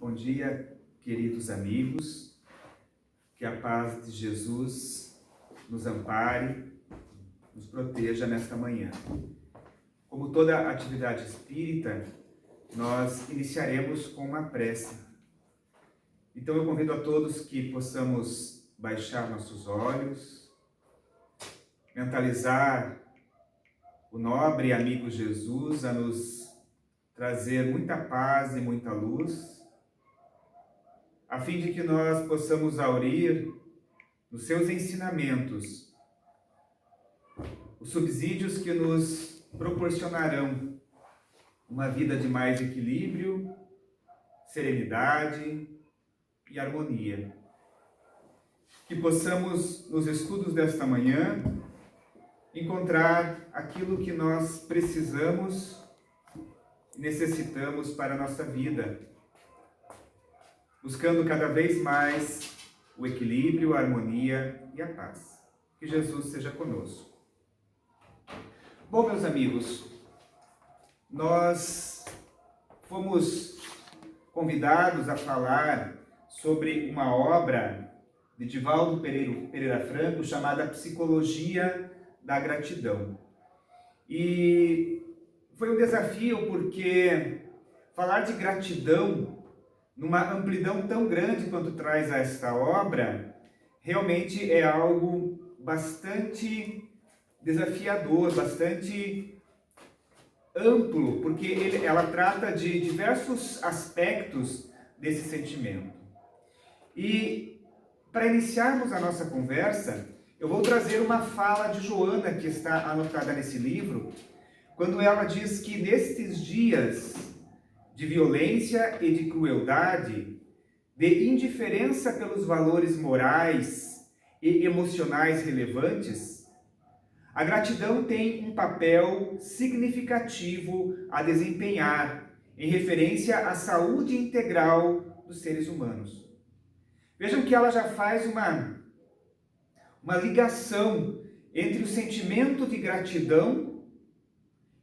Bom dia, queridos amigos, que a paz de Jesus nos ampare, nos proteja nesta manhã. Como toda atividade espírita, nós iniciaremos com uma prece. Então eu convido a todos que possamos baixar nossos olhos, mentalizar o nobre amigo Jesus a nos trazer muita paz e muita luz, a fim de que nós possamos aurir nos seus ensinamentos os subsídios que nos proporcionarão uma vida de mais equilíbrio, serenidade e harmonia. Que possamos, nos estudos desta manhã, encontrar aquilo que nós precisamos e necessitamos para a nossa vida, buscando cada vez mais o equilíbrio, a harmonia e a paz. Que Jesus seja conosco. Bom, meus amigos, nós fomos convidados a falar sobre uma obra de Divaldo Pereira Franco chamada Psicologia da Gratidão. E foi um desafio porque falar de gratidão numa amplidão tão grande quanto traz a esta obra, realmente é algo bastante desafiador, bastante amplo, porque ela trata de diversos aspectos desse sentimento. E para iniciarmos a nossa conversa, eu vou trazer uma fala de Joana, que está anotada nesse livro, quando ela diz que nestes dias de violência e de crueldade, de indiferença pelos valores morais e emocionais relevantes, a gratidão tem um papel significativo a desempenhar em referência à saúde integral dos seres humanos. Vejam que ela já faz uma ligação entre o sentimento de gratidão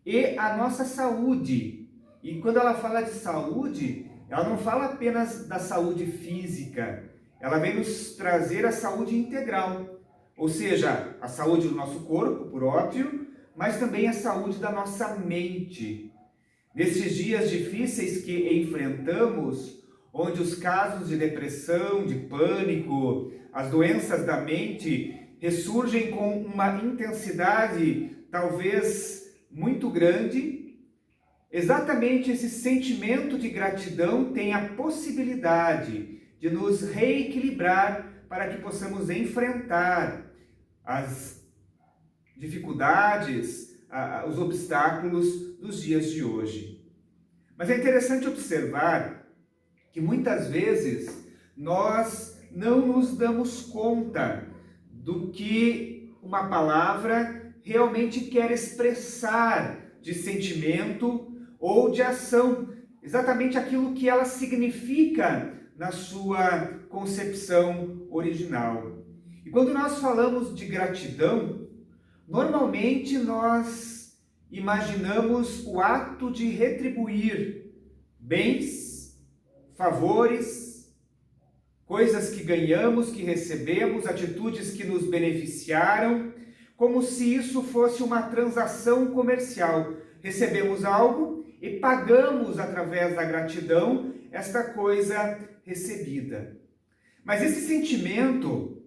e a nossa saúde. E quando ela fala de saúde, ela não fala apenas da saúde física, ela vem nos trazer a saúde integral, ou seja, a saúde do nosso corpo, por óbvio, mas também a saúde da nossa mente. Nesses dias difíceis que enfrentamos, onde os casos de depressão, de pânico, as doenças da mente ressurgem com uma intensidade talvez muito grande, exatamente esse sentimento de gratidão tem a possibilidade de nos reequilibrar para que possamos enfrentar as dificuldades, os obstáculos dos dias de hoje. Mas é interessante observar que muitas vezes nós não nos damos conta do que uma palavra realmente quer expressar de sentimento ou de ação, exatamente aquilo que ela significa na sua concepção original. E quando nós falamos de gratidão, normalmente nós imaginamos o ato de retribuir bens, favores, coisas que ganhamos, que recebemos, atitudes que nos beneficiaram, como se isso fosse uma transação comercial. Recebemos algo e pagamos através da gratidão esta coisa recebida. Mas esse sentimento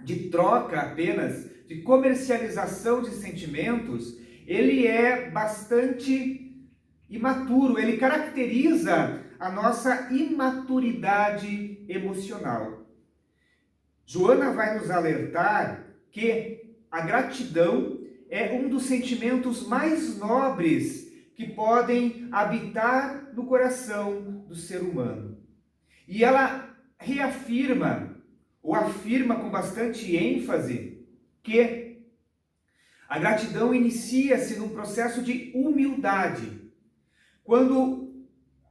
de troca apenas, de comercialização de sentimentos, ele é bastante imaturo, ele caracteriza a nossa imaturidade emocional. Joana vai nos alertar que a gratidão é um dos sentimentos mais nobres que podem habitar no coração do ser humano. E ela reafirma, ou afirma com bastante ênfase, que a gratidão inicia-se num processo de humildade. Quando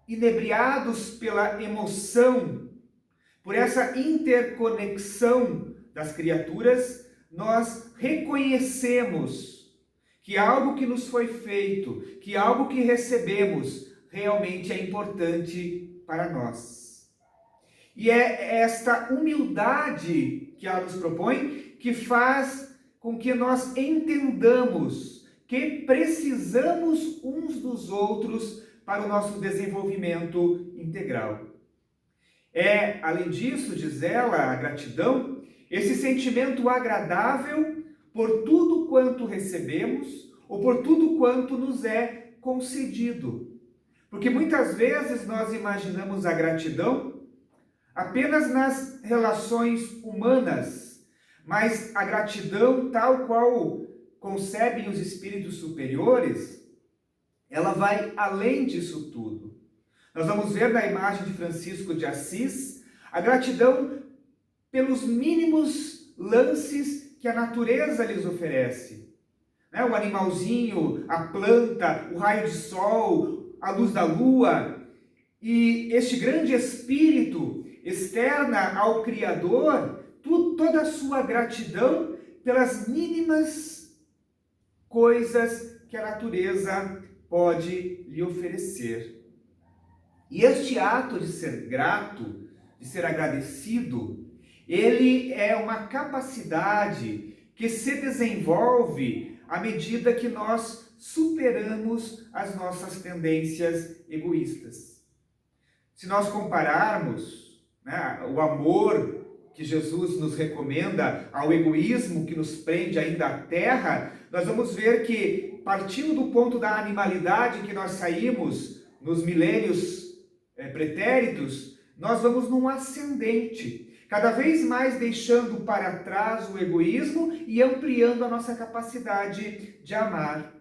inebriados pela emoção, por essa interconexão das criaturas, nós reconhecemos que algo que nos foi feito, que algo que recebemos, realmente é importante para nós. E é esta humildade que ela nos propõe que faz com que nós entendamos que precisamos uns dos outros para o nosso desenvolvimento integral. Além disso, diz ela, a gratidão, esse sentimento agradável por tudo quanto recebemos ou por tudo quanto nos é concedido. Porque muitas vezes nós imaginamos a gratidão apenas nas relações humanas, mas a gratidão, tal qual concebem os espíritos superiores, ela vai além disso tudo. Nós vamos ver na imagem de Francisco de Assis a gratidão pelos mínimos lances que a natureza lhes oferece. O animalzinho, a planta, o raio de sol, a luz da lua. E este grande espírito externa ao Criador toda a sua gratidão pelas mínimas coisas que a natureza pode lhe oferecer. E este ato de ser grato, de ser agradecido, ele é uma capacidade que se desenvolve à medida que nós superamos as nossas tendências egoístas. Se nós compararmos o amor que Jesus nos recomenda ao egoísmo que nos prende ainda à terra, nós vamos ver que, partindo do ponto da animalidade que nós saímos nos milênios pretéritos, nós vamos num ascendente, cada vez mais deixando para trás o egoísmo e ampliando a nossa capacidade de amar.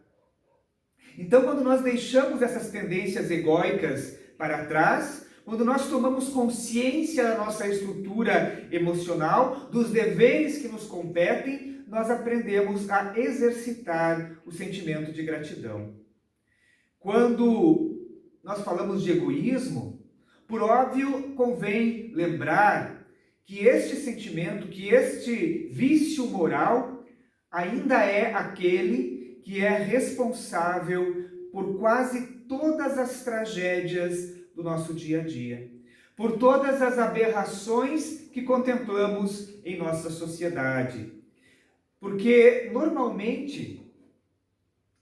Então, quando nós deixamos essas tendências egóicas para trás, quando nós tomamos consciência da nossa estrutura emocional, dos deveres que nos competem, nós aprendemos a exercitar o sentimento de gratidão. Quando nós falamos de egoísmo, por óbvio, convém lembrar que este sentimento, que este vício moral, ainda é aquele que é responsável por quase todas as tragédias do nosso dia a dia, por todas as aberrações que contemplamos em nossa sociedade. Porque, normalmente,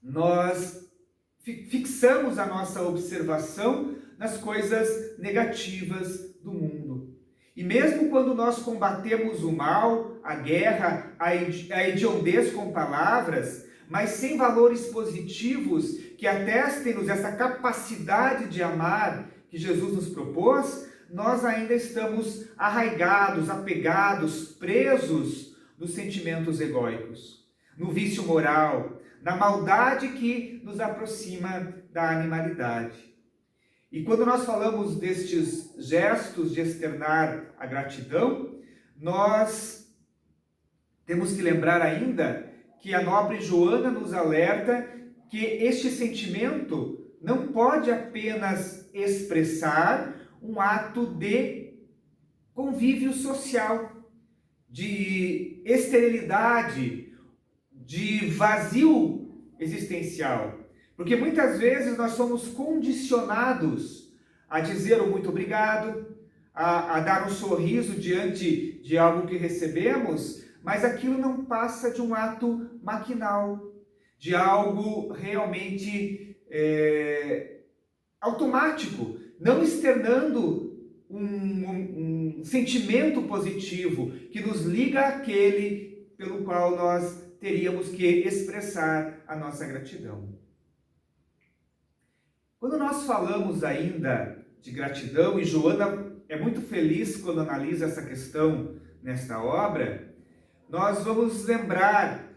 nós fixamos a nossa observação nas coisas negativas do mundo. E mesmo quando nós combatemos o mal, a guerra, a hediondez com palavras, mas sem valores positivos que atestem-nos essa capacidade de amar que Jesus nos propôs, nós ainda estamos arraigados, apegados, presos nos sentimentos egóicos, no vício moral, na maldade que nos aproxima da animalidade. E quando nós falamos destes gestos de externar a gratidão, nós temos que lembrar ainda que a nobre Joana nos alerta que este sentimento não pode apenas expressar um ato de convívio social, de esterilidade, de vazio existencial. Porque muitas vezes nós somos condicionados a dizer o muito obrigado, a dar um sorriso diante de algo que recebemos, mas aquilo não passa de um ato maquinal, de algo realmente automático, não externando um sentimento positivo que nos liga àquele pelo qual nós teríamos que expressar a nossa gratidão. Quando nós falamos ainda de gratidão, e Joana é muito feliz quando analisa essa questão nesta obra, nós vamos lembrar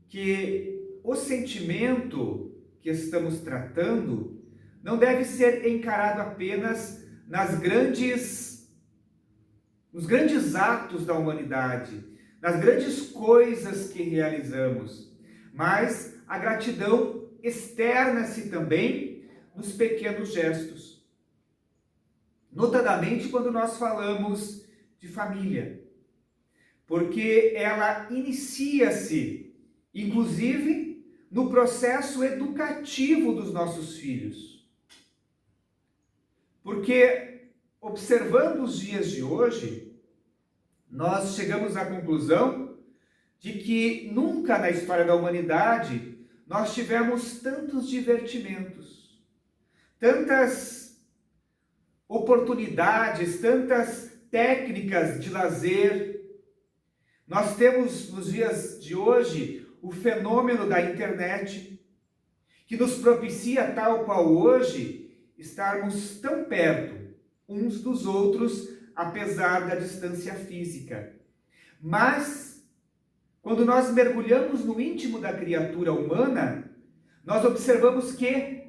que o sentimento que estamos tratando não deve ser encarado apenas nos grandes atos da humanidade, nas grandes coisas que realizamos, mas a gratidão externa-se também nos pequenos gestos. Notadamente quando nós falamos de família, porque ela inicia-se, inclusive, no processo educativo dos nossos filhos. Porque observando os dias de hoje, nós chegamos à conclusão de que nunca na história da humanidade nós tivemos tantos divertimentos, tantas oportunidades, tantas técnicas de lazer. Nós temos nos dias de hoje o fenômeno da internet, que nos propicia, tal qual hoje, estarmos tão perto uns dos outros, apesar da distância física. Mas, quando nós mergulhamos no íntimo da criatura humana, nós observamos que,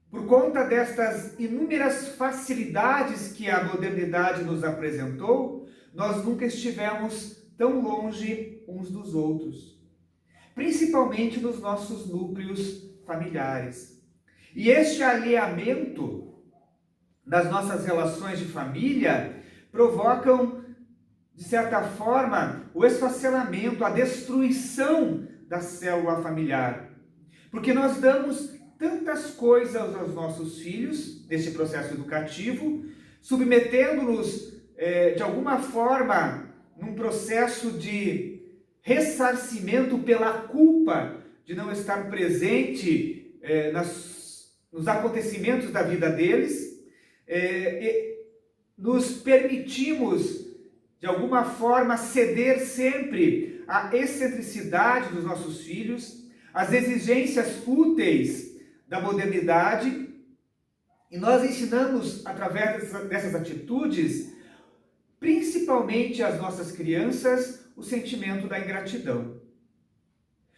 por conta destas inúmeras facilidades que a modernidade nos apresentou, nós nunca estivemos tão longe uns dos outros, principalmente nos nossos núcleos familiares. E este alheamento das nossas relações de família provocam, de certa forma, o esfacelamento, a destruição da célula familiar. Porque nós damos tantas coisas aos nossos filhos, neste processo educativo, submetendo-nos, de alguma forma, num processo de ressarcimento pela culpa de não estar presente nos acontecimentos da vida deles, nos permitimos, de alguma forma, ceder sempre à excentricidade dos nossos filhos, às exigências fúteis da modernidade, e nós ensinamos, através dessas atitudes, principalmente às nossas crianças, o sentimento da ingratidão.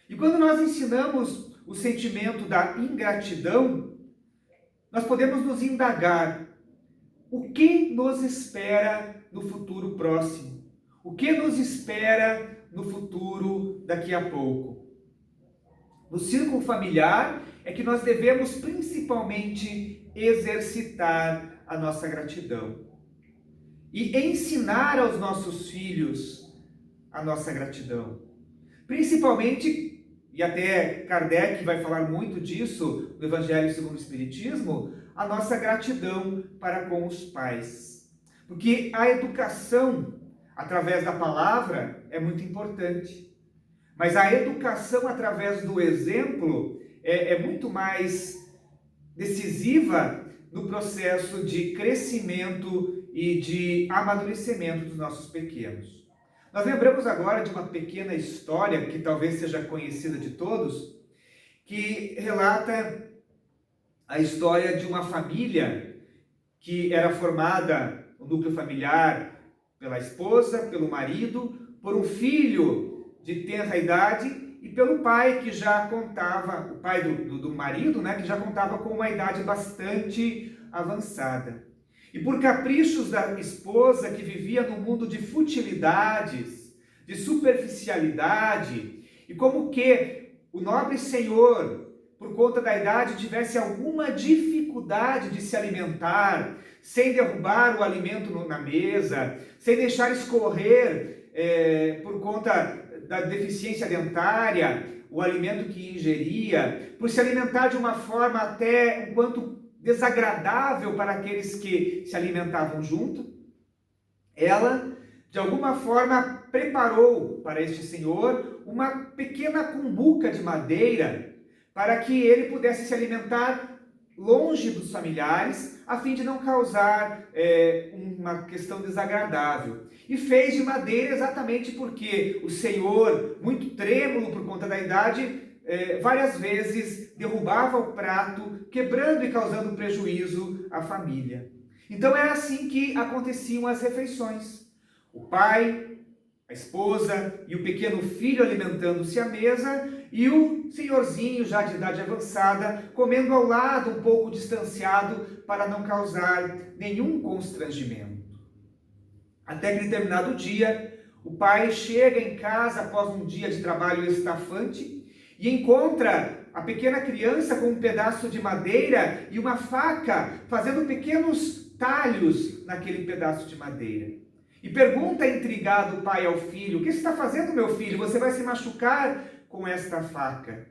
E quando nós ensinamos o sentimento da ingratidão, nós podemos nos indagar: o que nos espera no futuro próximo? O que nos espera no futuro daqui a pouco? No círculo familiar é que nós devemos principalmente exercitar a nossa gratidão e ensinar aos nossos filhos a nossa gratidão. Principalmente, e até Kardec vai falar muito disso no Evangelho segundo o Espiritismo, a nossa gratidão para com os pais. Porque a educação, através da palavra, é muito importante. Mas a educação através do exemplo é muito mais decisiva no processo de crescimento e de amadurecimento dos nossos pequenos. Nós lembramos agora de uma pequena história, que talvez seja conhecida de todos, que relata a história de uma família que era formada, o núcleo familiar, pela esposa, pelo marido, por um filho de tenra idade e pelo pai que já contava, o pai do marido, né, que já contava com uma idade bastante avançada. E por caprichos da esposa, que vivia num mundo de futilidades, de superficialidade, e como que o nobre senhor, por conta da idade, tivesse alguma dificuldade de se alimentar, sem derrubar o alimento na mesa, sem deixar escorrer, por conta da deficiência dentária, o alimento que ingeria, por se alimentar de uma forma até um quanto desagradável para aqueles que se alimentavam junto, ela, de alguma forma, preparou para este senhor uma pequena cumbuca de madeira para que ele pudesse se alimentar longe dos familiares, a fim de não causar uma questão desagradável. E fez de madeira exatamente porque o senhor, muito trêmulo por conta da idade, várias vezes derrubava o prato, quebrando e causando prejuízo à família. Então era assim que aconteciam as refeições. O pai, a esposa e o pequeno filho alimentando-se à mesa, e o senhorzinho, já de idade avançada, comendo ao lado, um pouco distanciado, para não causar nenhum constrangimento. Até que, determinado dia, o pai chega em casa após um dia de trabalho estafante e encontra a pequena criança com um pedaço de madeira e uma faca, fazendo pequenos talhos naquele pedaço de madeira. E pergunta intrigado o pai ao filho: o que você está fazendo, meu filho? Você vai se machucar com esta faca.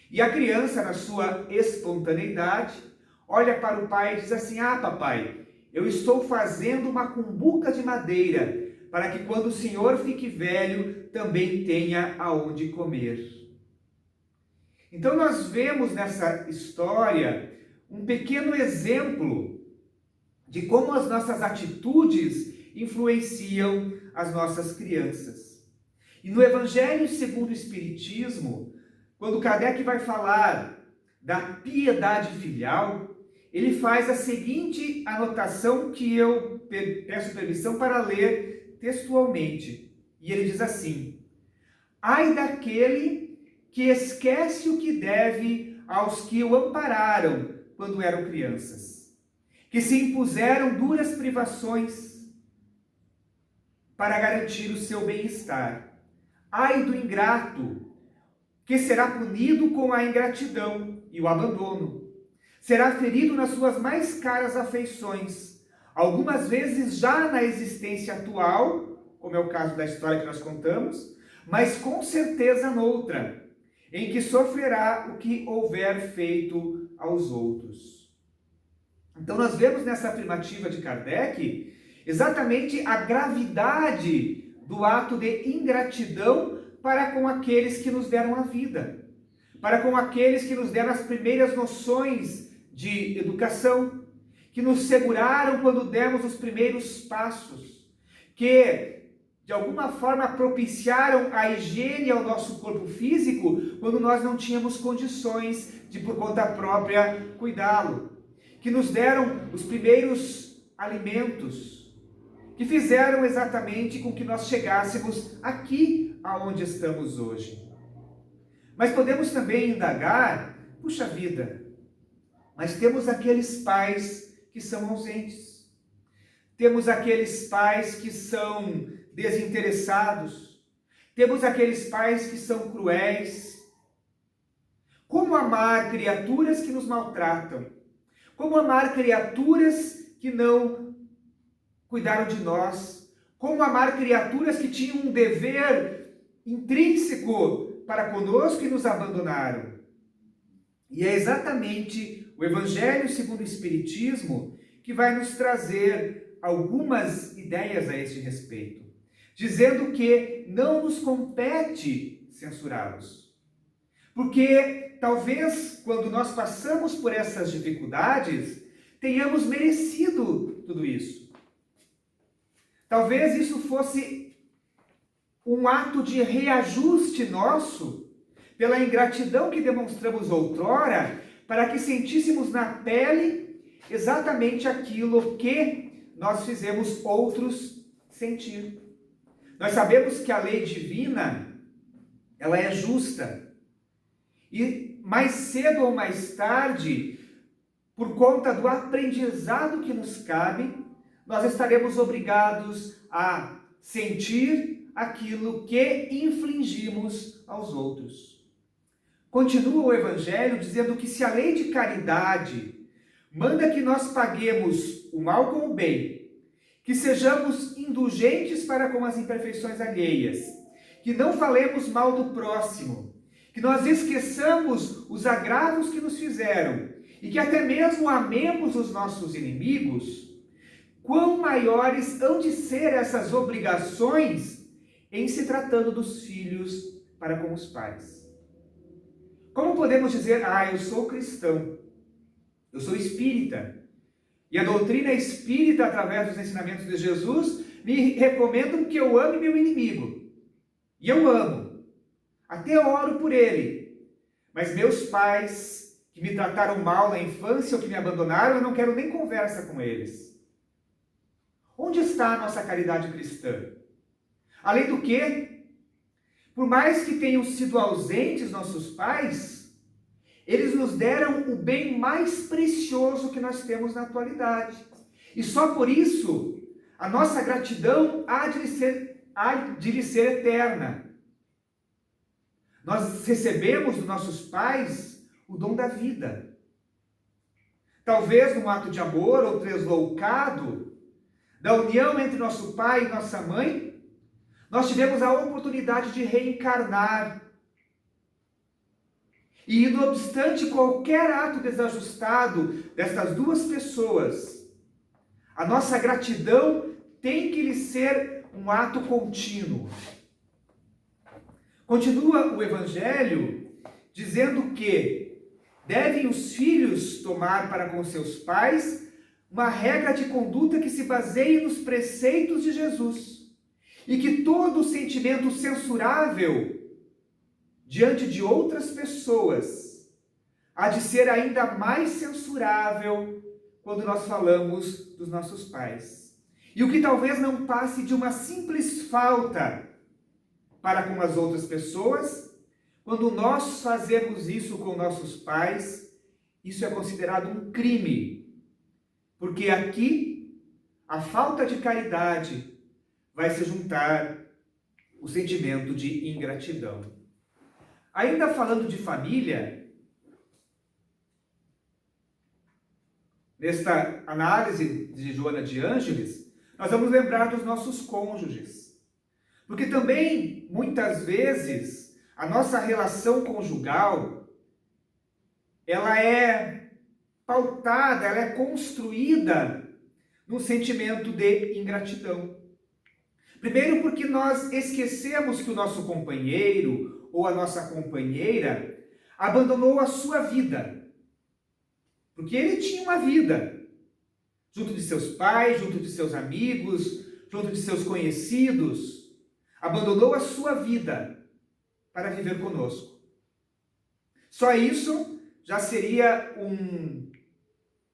E a criança, na sua espontaneidade, olha para o pai e diz assim: ah, papai, eu estou fazendo uma cumbuca de madeira, para que quando o senhor fique velho, também tenha aonde comer. Então nós vemos nessa história um pequeno exemplo de como as nossas atitudes influenciam as nossas crianças. E no Evangelho segundo o Espiritismo, quando Kardec vai falar da piedade filial, ele faz a seguinte anotação que eu peço permissão para ler textualmente. E ele diz assim: ai daquele que esquece o que deve aos que o ampararam quando eram crianças, que se impuseram duras privações para garantir o seu bem-estar. Ai do ingrato, que será punido com a ingratidão e o abandono. Será ferido nas suas mais caras afeições, algumas vezes já na existência atual, como é o caso da história que nós contamos, mas com certeza noutra, em que sofrerá o que houver feito aos outros. Então nós vemos nessa afirmativa de Kardec exatamente a gravidade do ato de ingratidão para com aqueles que nos deram a vida, para com aqueles que nos deram as primeiras noções de educação, que nos seguraram quando demos os primeiros passos, que de alguma forma propiciaram a higiene ao nosso corpo físico quando nós não tínhamos condições de por conta própria cuidá-lo, que nos deram os primeiros alimentos, que fizeram exatamente com que nós chegássemos aqui aonde estamos hoje. Mas podemos também indagar, puxa vida, mas temos aqueles pais que são ausentes, temos aqueles pais que são desinteressados, temos aqueles pais que são cruéis. Como amar criaturas que nos maltratam? Como amar criaturas que não cuidaram de nós? Como amar criaturas que tinham um dever intrínseco para conosco e nos abandonaram? E é exatamente o Evangelho segundo o Espiritismo que vai nos trazer algumas ideias a este respeito, dizendo que não nos compete censurá-los. Porque talvez quando nós passamos por essas dificuldades, tenhamos merecido tudo isso. Talvez isso fosse um ato de reajuste nosso pela ingratidão que demonstramos outrora, para que sentíssemos na pele exatamente aquilo que nós fizemos outros sentir. Nós sabemos que a lei divina, ela é justa. E mais cedo ou mais tarde, por conta do aprendizado que nos cabe, nós estaremos obrigados a sentir aquilo que infligimos aos outros. Continua o Evangelho dizendo que se a lei de caridade manda que nós paguemos o mal com o bem, que sejamos indulgentes para com as imperfeições alheias, que não falemos mal do próximo, que nós esqueçamos os agravos que nos fizeram e que até mesmo amemos os nossos inimigos, quão maiores hão de ser essas obrigações em se tratando dos filhos para com os pais. Como podemos dizer, eu sou cristão, eu sou espírita, e a doutrina espírita, através dos ensinamentos de Jesus, me recomendam que eu ame meu inimigo. E eu amo, até oro por ele. Mas meus pais, que me trataram mal na infância ou que me abandonaram, eu não quero nem conversa com eles. Onde está a nossa caridade cristã? Além do que, por mais que tenham sido ausentes nossos pais, eles nos deram o bem mais precioso que nós temos na atualidade. E só por isso, a nossa gratidão há de lhe ser eterna. Nós recebemos dos nossos pais o dom da vida. Talvez num ato de amor ou tresloucado, da união entre nosso pai e nossa mãe, nós tivemos a oportunidade de reencarnar. E não obstante qualquer ato desajustado destas duas pessoas, A nossa gratidão tem que lhe ser um ato contínuo. Continua o Evangelho dizendo que devem os filhos tomar para com seus pais uma regra de conduta que se baseie nos preceitos de Jesus e que todo sentimento censurável diante de outras pessoas há de ser ainda mais censurável quando nós falamos dos nossos pais. E o que talvez não passe de uma simples falta para com as outras pessoas, quando nós fazemos isso com nossos pais, isso é considerado um crime. Porque aqui, a falta de caridade vai se juntar o sentimento de ingratidão. Ainda falando de família, nesta análise de Joana de Ângeles, nós vamos lembrar dos nossos cônjuges. Porque também, muitas vezes, a nossa relação conjugal, ela é pautada, ela é construída num sentimento de ingratidão. Primeiro porque nós esquecemos que o nosso companheiro ou a nossa companheira abandonou a sua vida. Porque ele tinha uma vida, junto de seus pais, junto de seus amigos, junto de seus conhecidos. Abandonou a sua vida para viver conosco. Só isso já seria um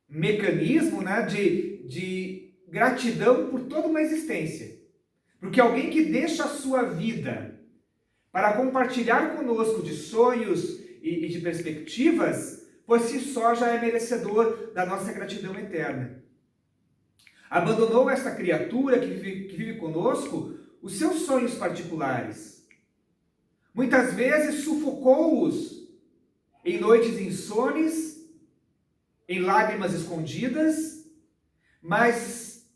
mecanismo, né, de gratidão por toda uma existência. Porque alguém que deixa a sua vida para compartilhar conosco de sonhos e de perspectivas, por si só já é merecedor da nossa gratidão eterna. Abandonou essa criatura que vive conosco os seus sonhos particulares. Muitas vezes sufocou-os em noites insones, em lágrimas escondidas, mas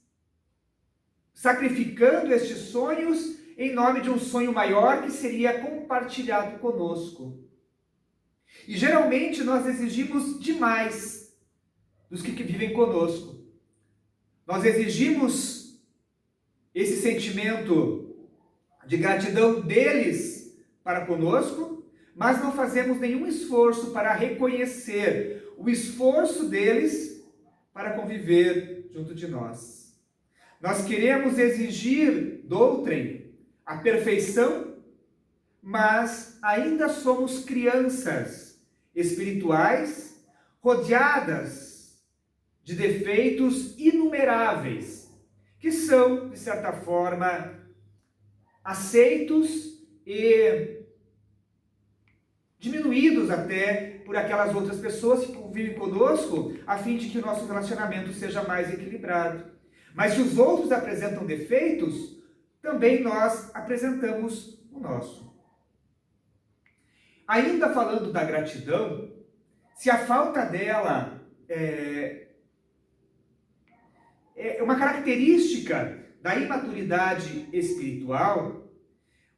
sacrificando estes sonhos em nome de um sonho maior que seria compartilhado conosco. E geralmente nós exigimos demais dos que vivem conosco. Nós exigimos esse sentimento de gratidão deles para conosco, mas não fazemos nenhum esforço para reconhecer o esforço deles para conviver junto de nós. Nós queremos exigir doutrem a perfeição, mas ainda somos crianças espirituais rodeadas de defeitos inumeráveis, que são, de certa forma, aceitos e diminuídos até por aquelas outras pessoas que convivem conosco, a fim de que o nosso relacionamento seja mais equilibrado. Mas se os outros apresentam defeitos, também nós apresentamos o nosso. Ainda falando da gratidão, se a falta dela é uma característica da imaturidade espiritual,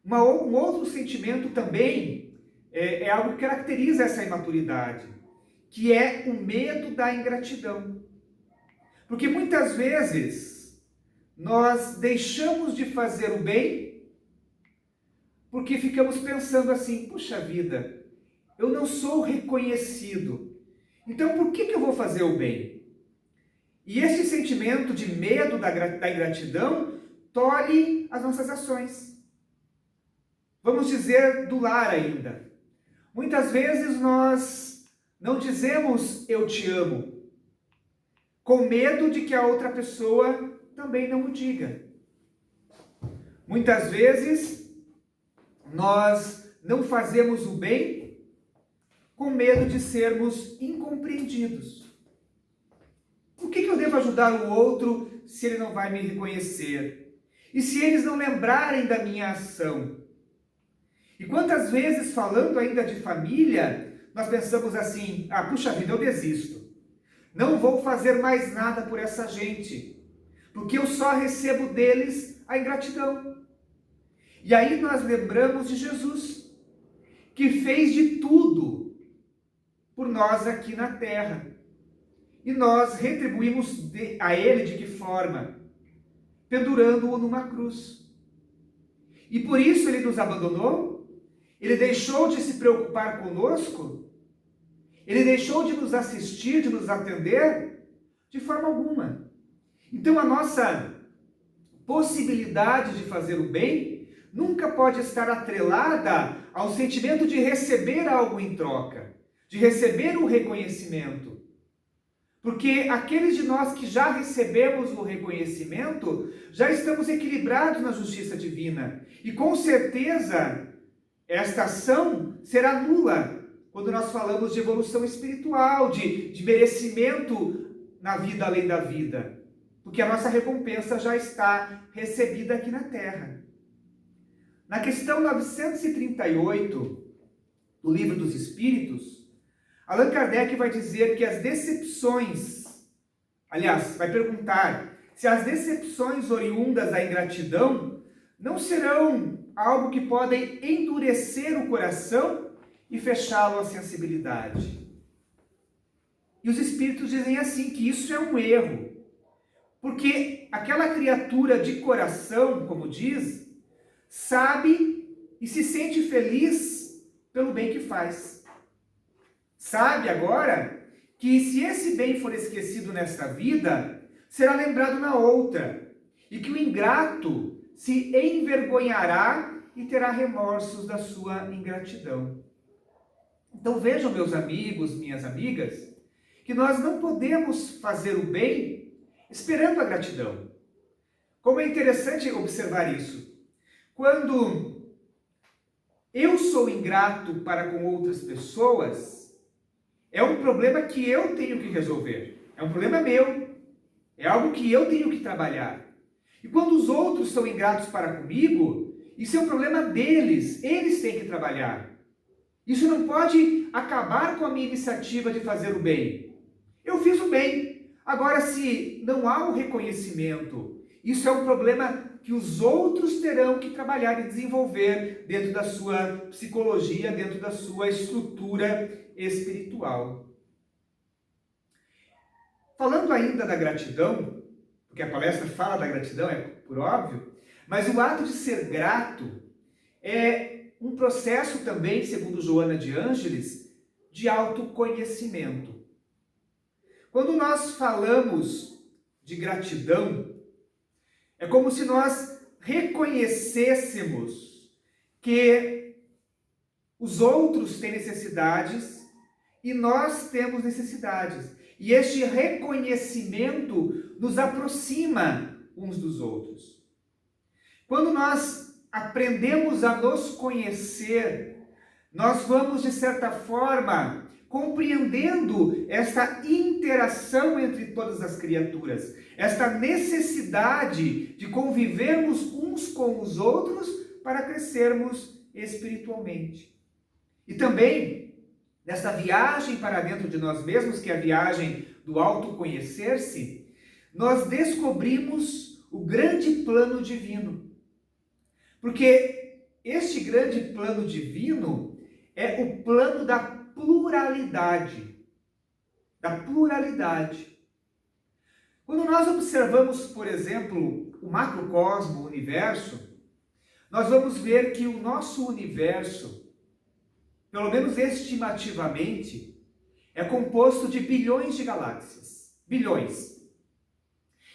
um outro sentimento também é algo que caracteriza essa imaturidade, que é o medo da ingratidão. Porque muitas vezes nós deixamos de fazer o bem porque ficamos pensando assim, puxa vida, eu não sou reconhecido, então por que eu vou fazer o bem? E esse sentimento de medo da ingratidão tolhe as nossas ações. Vamos dizer do lar ainda. Muitas vezes nós não dizemos eu te amo, com medo de que a outra pessoa também não o diga. Muitas vezes nós não fazemos o bem com medo de sermos incompreendidos. Por que eu devo ajudar o outro se ele não vai me reconhecer? E se eles não lembrarem da minha ação? E quantas vezes, falando ainda de família, nós pensamos assim, puxa vida, eu desisto. Não vou fazer mais nada por essa gente, porque eu só recebo deles a ingratidão. E aí nós lembramos de Jesus, que fez de tudo por nós aqui na terra. E nós retribuímos a ele de que forma? Pendurando-o numa cruz. E por isso ele nos abandonou? Ele deixou de se preocupar conosco? Ele deixou de nos assistir, de nos atender? De forma alguma. Então a nossa possibilidade de fazer o bem nunca pode estar atrelada ao sentimento de receber algo em troca, de receber o reconhecimento. Porque aqueles de nós que já recebemos o reconhecimento, já estamos equilibrados na justiça divina. E com certeza, esta ação será nula quando nós falamos de evolução espiritual, de merecimento na vida além da vida. Porque a nossa recompensa já está recebida aqui na Terra. Na questão 938 do Livro dos Espíritos, Allan Kardec vai dizer que as decepções, aliás, vai perguntar se as decepções oriundas da ingratidão não serão algo que podem endurecer o coração e fechá-lo à sensibilidade. E os Espíritos dizem assim, que isso é um erro. Porque aquela criatura de coração, como diz, sabe e se sente feliz pelo bem que faz. Sabe agora que se esse bem for esquecido nesta vida, será lembrado na outra. E que o ingrato se envergonhará e terá remorsos da sua ingratidão. Então vejam, meus amigos, minhas amigas, que nós não podemos fazer o bem esperando a gratidão. Como é interessante observar isso. Quando eu sou ingrato para com outras pessoas, é um problema que eu tenho que resolver. É um problema meu. É algo que eu tenho que trabalhar. E quando os outros são ingratos para comigo, isso é um problema deles. Eles têm que trabalhar. Isso não pode acabar com a minha iniciativa de fazer o bem. Eu fiz o bem. Agora, se não há o reconhecimento, isso é um problema que os outros terão que trabalhar e desenvolver dentro da sua psicologia, dentro da sua estrutura espiritual. Falando ainda da gratidão, porque a palestra fala da gratidão, é por óbvio, mas o ato de ser grato é um processo também, segundo Joana de Ângeles, de autoconhecimento. Quando nós falamos de gratidão, é como se nós reconhecêssemos que os outros têm necessidades e nós temos necessidades. E este reconhecimento nos aproxima uns dos outros. Quando nós aprendemos a nos conhecer, nós vamos, de certa forma, compreendendo esta interação entre todas as criaturas, esta necessidade de convivermos uns com os outros para crescermos espiritualmente. E também, nesta viagem para dentro de nós mesmos, que é a viagem do autoconhecer-se, nós descobrimos o grande plano divino. Porque este grande plano divino é o plano da pluralidade. Da pluralidade. Quando nós observamos, por exemplo, o macrocosmo, o universo, nós vamos ver que o nosso universo, pelo menos estimativamente, é composto de bilhões de galáxias. Bilhões.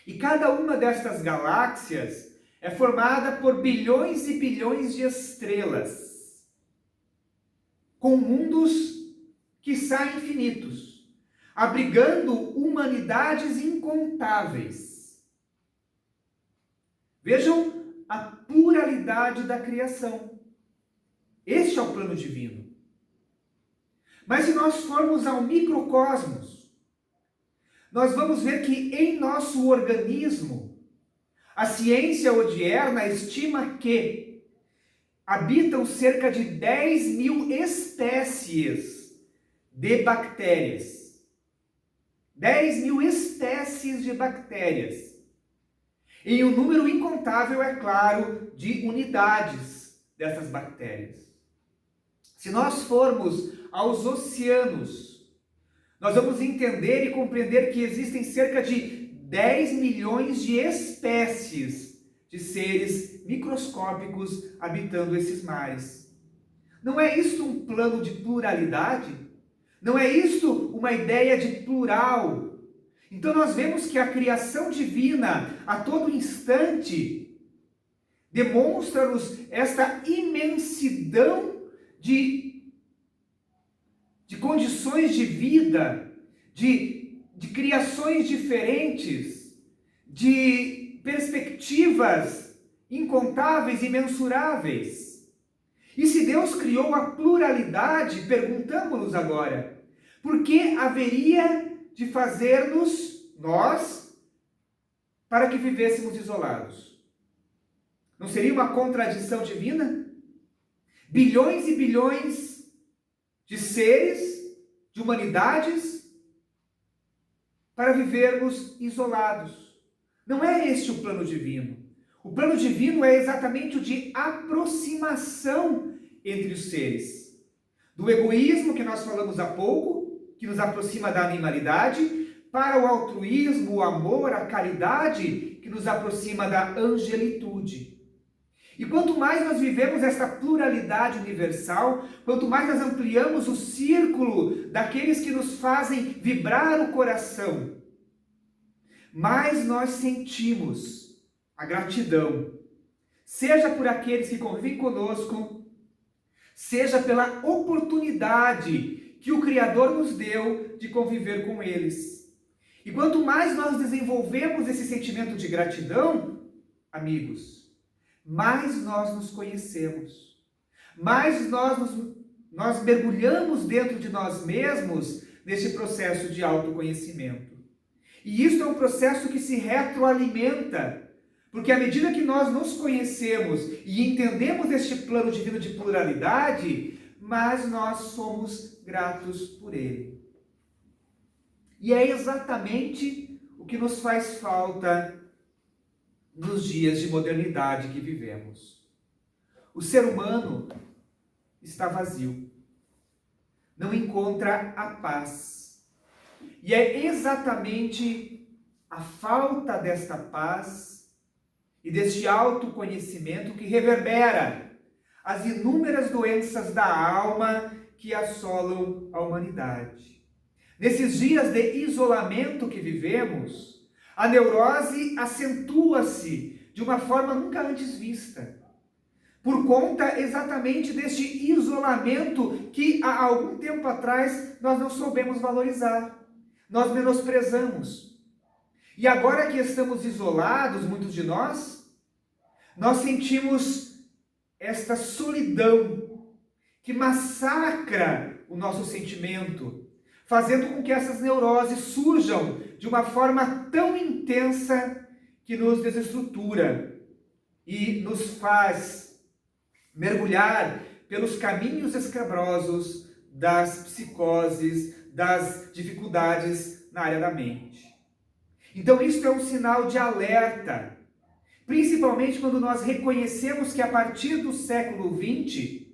E cada uma destas galáxias é formada por bilhões e bilhões de estrelas, com mundos quiçá infinitos, abrigando humanidades incontáveis. Vejam a pluralidade da criação. Este é o plano divino. Mas se nós formos ao microcosmos, nós vamos ver que em nosso organismo, a ciência odierna estima que habitam cerca de 10.000 espécies de bactérias. 10.000 espécies de bactérias. E um número incontável, é claro, de unidades dessas bactérias. Se nós formos aos oceanos, Nós vamos entender e compreender que existem cerca de 10 milhões de espécies de seres microscópicos habitando esses mares. Não é isto um plano de pluralidade? Não é isto uma ideia de plural? Então nós vemos que a criação divina, a todo instante, demonstra-nos esta imensidão de condições de vida, de criações diferentes, de perspectivas incontáveis e mensuráveis. E se Deus criou a pluralidade, perguntamos-nos agora, por que haveria de fazer-nos, nós, para que vivêssemos isolados? Não seria uma contradição divina? Bilhões e bilhões de seres, de humanidades, para vivermos isolados. Não é este o plano divino. O plano divino é exatamente o de aproximação entre os seres. Do egoísmo que nós falamos há pouco, que nos aproxima da animalidade, para o altruísmo, o amor, a caridade, que nos aproxima da angelitude. E quanto mais nós vivemos essa pluralidade universal, quanto mais nós ampliamos o círculo daqueles que nos fazem vibrar o coração, mais nós sentimos a gratidão, seja por aqueles que convivem conosco, seja pela oportunidade que o Criador nos deu de conviver com eles. E quanto mais nós desenvolvemos esse sentimento de gratidão, amigos, mais nós nos conhecemos, mais nós mergulhamos dentro de nós mesmos nesse processo de autoconhecimento. E isso é um processo que se retroalimenta, porque à medida que nós nos conhecemos e entendemos este plano divino de pluralidade, mas nós somos gratos por ele. E é exatamente o que nos faz falta nos dias de modernidade que vivemos. O ser humano está vazio, não encontra a paz. E é exatamente a falta desta paz e deste autoconhecimento que reverbera as inúmeras doenças da alma que assolam a humanidade. Nesses dias de isolamento que vivemos, a neurose acentua-se de uma forma nunca antes vista, por conta exatamente deste isolamento que há algum tempo atrás nós não soubemos valorizar, nós menosprezamos. E agora que estamos isolados, muitos de nós sentimos esta solidão que massacra o nosso sentimento, fazendo com que essas neuroses surjam de uma forma tão intensa que nos desestrutura e nos faz mergulhar pelos caminhos escabrosos das psicoses, das dificuldades na área da mente. Então isso é um sinal de alerta, principalmente quando nós reconhecemos que a partir do século XX,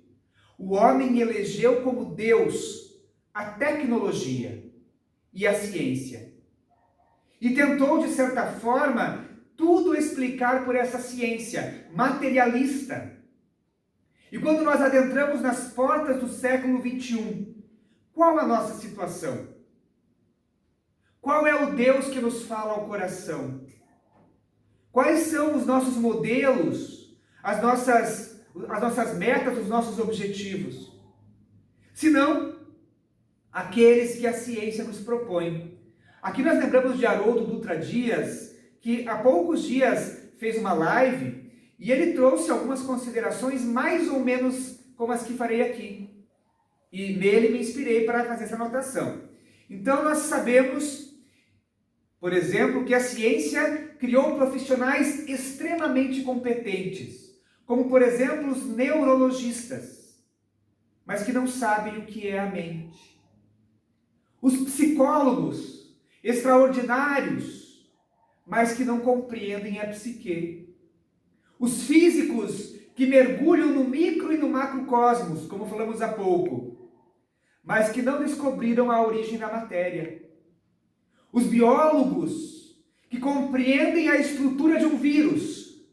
o homem elegeu como Deus a tecnologia e a ciência. E tentou, de certa forma, tudo explicar por essa ciência materialista. E quando nós adentramos nas portas do século XXI, qual a nossa situação? Qual é o Deus que nos fala ao coração? Quais são os nossos modelos, as nossas metas, os nossos objetivos? Se não, aqueles que a ciência nos propõe. Aqui nós lembramos de Haroldo Dutra Dias, que há poucos dias fez uma live e ele trouxe algumas considerações mais ou menos como as que farei aqui. E nele me inspirei para fazer essa anotação. Então nós sabemos, por exemplo, que a ciência criou profissionais extremamente competentes, como por exemplo os neurologistas, mas que não sabem o que é a mente. Os psicólogos extraordinários, mas que não compreendem a psique. Os físicos que mergulham no micro e no macrocosmos, como falamos há pouco, mas que não descobriram a origem da matéria. Os biólogos que compreendem a estrutura de um vírus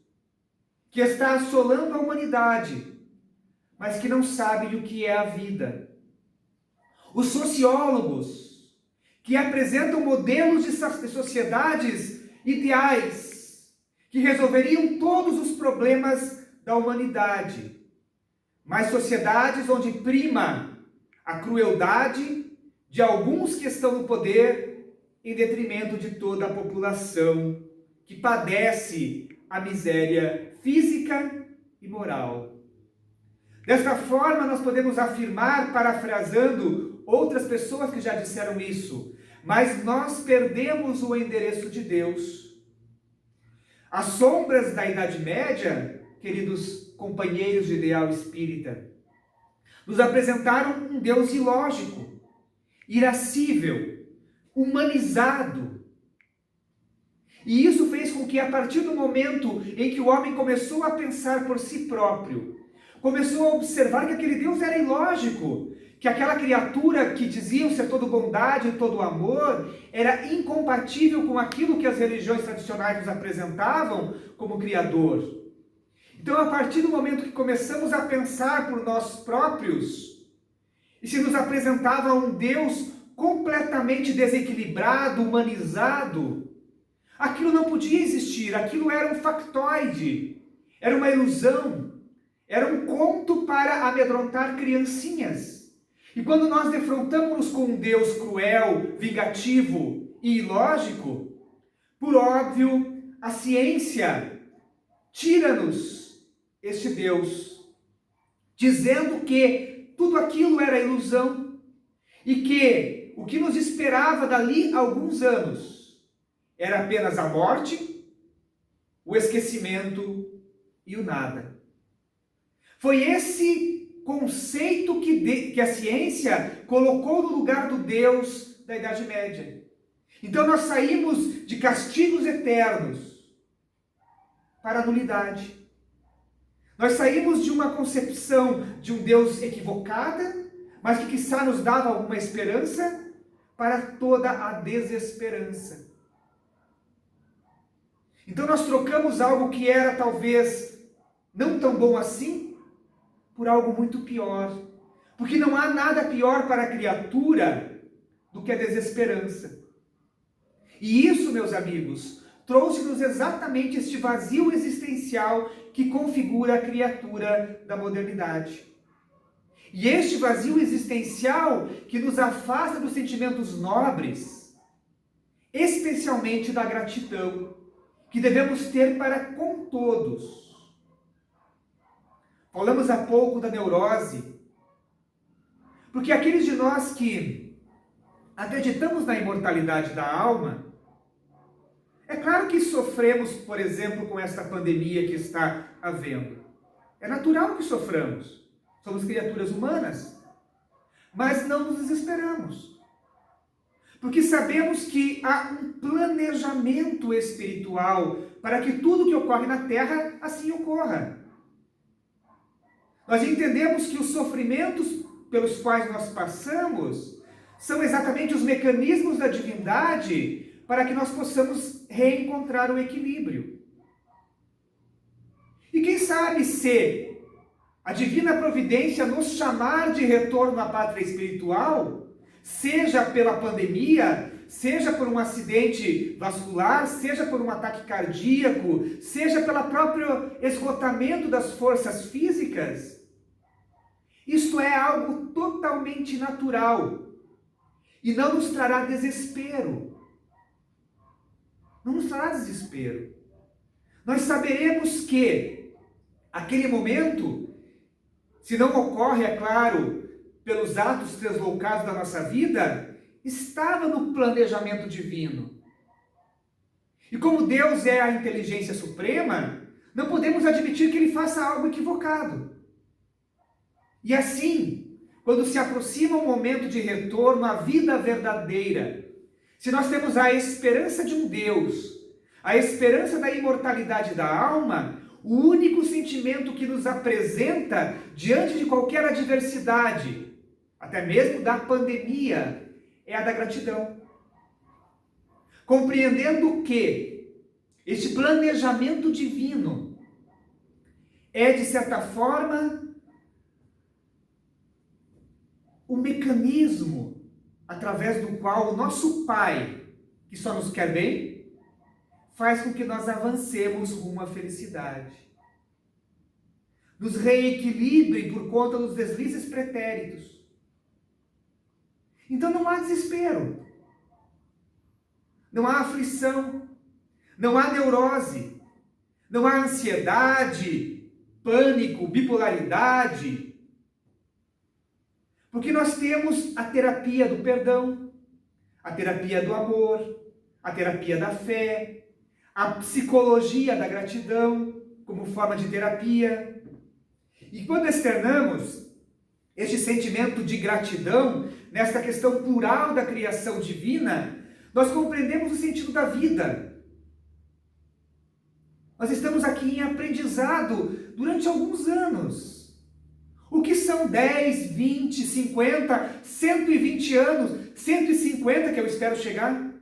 que está assolando a humanidade, mas que não sabem o que é a vida. Os sociólogos que apresentam modelos de sociedades ideais que resolveriam todos os problemas da humanidade, mas sociedades onde prima a crueldade de alguns que estão no poder em detrimento de toda a população que padece a miséria física e moral. Desta forma, nós podemos afirmar, parafraseando outras pessoas que já disseram isso, mas nós perdemos o endereço de Deus. As sombras da Idade Média, queridos companheiros de ideal espírita, nos apresentaram um Deus ilógico, irascível, humanizado. E isso fez com que, a partir do momento em que o homem começou a pensar por si próprio, começou a observar que aquele Deus era ilógico, que aquela criatura que diziam ser todo bondade e todo amor, era incompatível com aquilo que as religiões tradicionais nos apresentavam como Criador. Então, a partir do momento que começamos a pensar por nós próprios, e se nos apresentava um Deus completamente desequilibrado, humanizado, aquilo não podia existir, aquilo era um factoide, era uma ilusão, era um conto para amedrontar criancinhas. E quando nós defrontamos com um Deus cruel, vingativo e ilógico, por óbvio, a ciência tira-nos este Deus, dizendo que tudo aquilo era ilusão e que o que nos esperava dali a alguns anos era apenas a morte, o esquecimento e o nada. Foi esse conceito que a ciência colocou no lugar do Deus da Idade Média. Então nós saímos de castigos eternos para a nulidade. Nós saímos de uma concepção de um Deus equivocada, mas que quiçá nos dava alguma esperança, para toda a desesperança. Então nós trocamos algo que era talvez não tão bom assim, por algo muito pior. Porque não há nada pior para a criatura do que a desesperança. E isso, meus amigos, trouxe-nos exatamente este vazio existencial que configura a criatura da modernidade. E este vazio existencial que nos afasta dos sentimentos nobres, especialmente da gratidão, que devemos ter para com todos. Falamos há pouco da neurose, porque aqueles de nós que acreditamos na imortalidade da alma, é claro que sofremos, por exemplo, com esta pandemia que está havendo. É natural que soframos. Somos criaturas humanas. Mas não nos desesperamos. Porque sabemos que há um planejamento espiritual para que tudo que ocorre na Terra assim ocorra. Nós entendemos que os sofrimentos pelos quais nós passamos são exatamente os mecanismos da divindade para que nós possamos reencontrar o equilíbrio. E quem sabe se a divina providência nos chamar de retorno à pátria espiritual, seja pela pandemia, seja por um acidente vascular, seja por um ataque cardíaco, seja pelo próprio esgotamento das forças físicas, isto é algo totalmente natural e não nos trará desespero. Não nos trará desespero. Nós saberemos que aquele momento, se não ocorre, é claro, pelos atos translocados da nossa vida, estava no planejamento divino. E como Deus é a inteligência suprema, não podemos admitir que Ele faça algo equivocado. E assim, quando se aproxima o momento de retorno à vida verdadeira, se nós temos a esperança de um Deus, a esperança da imortalidade da alma, o único sentimento que nos apresenta diante de qualquer adversidade, até mesmo da pandemia, é a da gratidão. Compreendendo que este planejamento divino é, de certa forma, o mecanismo através do qual o nosso Pai, que só nos quer bem, faz com que nós avancemos rumo à felicidade. Nos reequilibre por conta dos deslizes pretéritos. Então não há desespero, não há aflição, não há neurose, não há ansiedade, pânico, bipolaridade, porque nós temos a terapia do perdão, a terapia do amor, a terapia da fé, a psicologia da gratidão como forma de terapia. E quando externamos este sentimento de gratidão nesta questão plural da criação divina, nós compreendemos o sentido da vida. Nós estamos aqui em aprendizado durante alguns anos. O que são 10, 20, 50, 120 anos, 150 que eu espero chegar?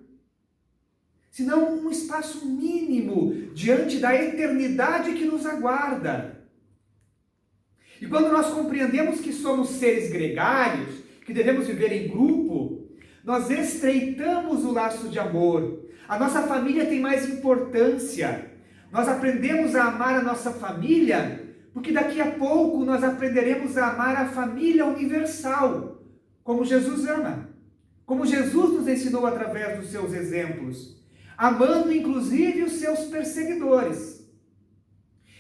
Senão um espaço mínimo diante da eternidade que nos aguarda. E quando nós compreendemos que somos seres gregários, que devemos viver em grupo, nós estreitamos o laço de amor. A nossa família tem mais importância. Nós aprendemos a amar a nossa família, porque daqui a pouco nós aprenderemos a amar a família universal, como Jesus ama, como Jesus nos ensinou através dos seus exemplos, amando inclusive os seus perseguidores.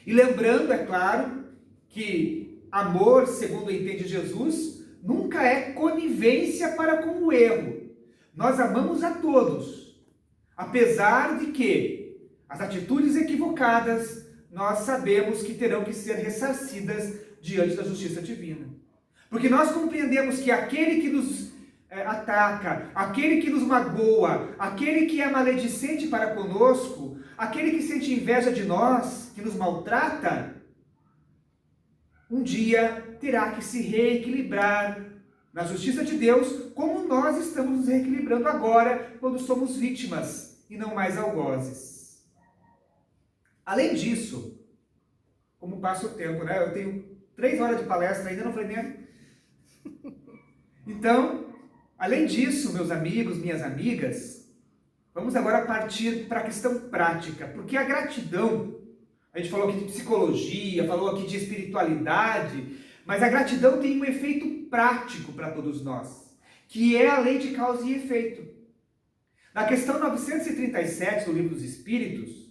E lembrando, é claro, que amor, segundo entende Jesus, nunca é conivência para com o erro. Nós amamos a todos, apesar de que as atitudes equivocadas nós sabemos que terão que ser ressarcidas diante da justiça divina. Porque nós compreendemos que aquele que nos ataca, aquele que nos magoa, aquele que é maledicente para conosco, aquele que sente inveja de nós, que nos maltrata, um dia terá que se reequilibrar na justiça de Deus, como nós estamos nos reequilibrando agora, quando somos vítimas e não mais algozes. Além disso, como passa o tempo, né? Eu tenho 3 horas de palestra, ainda não falei nem. Então, além disso, meus amigos, minhas amigas, vamos agora partir para a questão prática, porque a gratidão, a gente falou aqui de psicologia, falou aqui de espiritualidade, mas a gratidão tem um efeito prático para todos nós, que é a lei de causa e efeito. Na questão 937 do Livro dos Espíritos,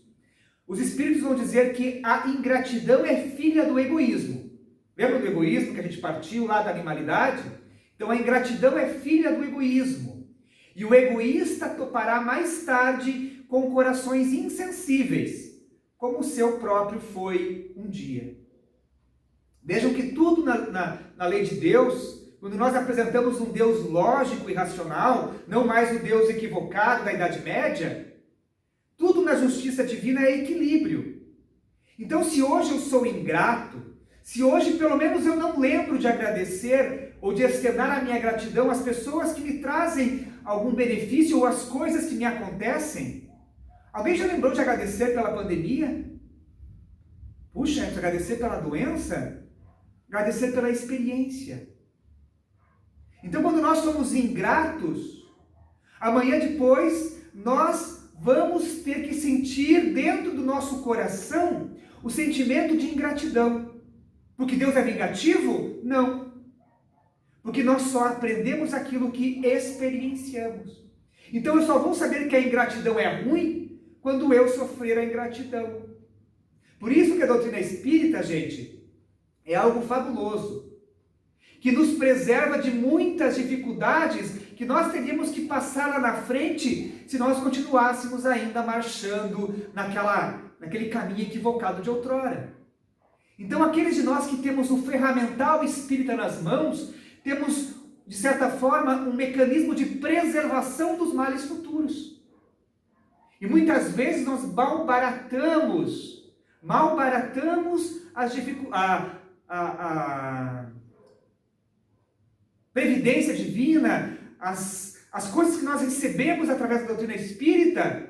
os Espíritos vão dizer que a ingratidão é filha do egoísmo. Lembra do egoísmo que a gente partiu lá da animalidade? Então a ingratidão é filha do egoísmo. E o egoísta topará mais tarde com corações insensíveis, como o seu próprio foi um dia. Vejam que tudo na lei de Deus, quando nós apresentamos um Deus lógico e racional, não mais o Deus equivocado da Idade Média, tudo na justiça divina é equilíbrio. Então, se hoje eu sou ingrato, se hoje pelo menos eu não lembro de agradecer ou de externar a minha gratidão às pessoas que me trazem algum benefício ou às coisas que me acontecem, alguém já lembrou de agradecer pela pandemia? Puxa, é de agradecer pela doença? Agradecer pela experiência. Então, quando nós somos ingratos, amanhã depois nós vamos ter que sentir dentro do nosso coração o sentimento de ingratidão. Porque Deus é vingativo? Não. Porque nós só aprendemos aquilo que experienciamos. Então eu só vou saber que a ingratidão é ruim quando eu sofrer a ingratidão. Por isso que a doutrina espírita, gente, é algo fabuloso, que nos preserva de muitas dificuldades que nós teríamos que passar lá na frente se nós continuássemos ainda marchando naquele caminho equivocado de outrora. Então, aqueles de nós que temos o ferramental espírita nas mãos, temos, de certa forma, um mecanismo de preservação dos males futuros. E muitas vezes nós malbaratamos as dificuldades, previdência divina, as coisas que nós recebemos através da doutrina espírita,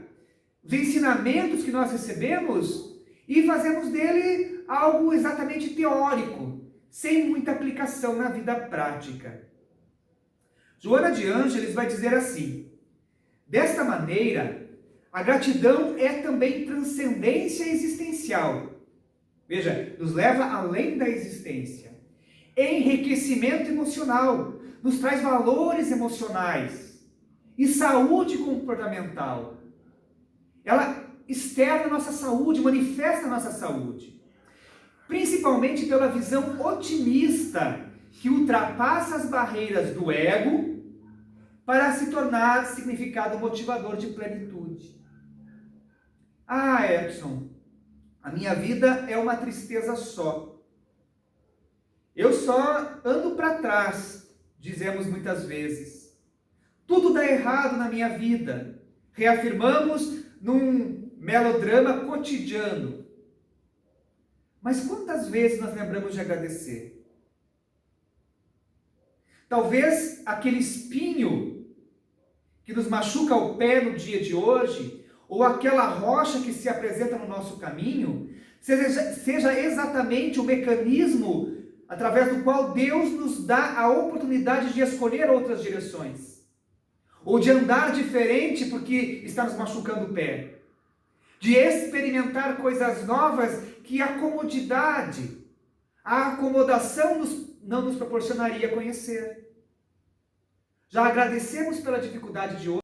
os ensinamentos que nós recebemos, e fazemos dele algo exatamente teórico, sem muita aplicação na vida prática. Joana de Ângeles vai dizer assim: desta maneira, a gratidão é também transcendência existencial. Veja, nos leva além da existência. Enriquecimento emocional, nos traz valores emocionais e saúde comportamental. Ela externa a nossa saúde, manifesta a nossa saúde. Principalmente pela visão otimista que ultrapassa as barreiras do ego para se tornar significado motivador de plenitude. Ah, Edson, a minha vida é uma tristeza só. Eu só ando para trás, dizemos muitas vezes. Tudo dá errado na minha vida. Reafirmamos num melodrama cotidiano. Mas quantas vezes nós lembramos de agradecer? Talvez aquele espinho que nos machuca o pé no dia de hoje, ou aquela rocha que se apresenta no nosso caminho, seja exatamente o mecanismo através do qual Deus nos dá a oportunidade de escolher outras direções, ou de andar diferente porque está nos machucando o pé, de experimentar coisas novas que a comodidade, a acomodação não nos proporcionaria conhecer. Já agradecemos pela dificuldade de hoje.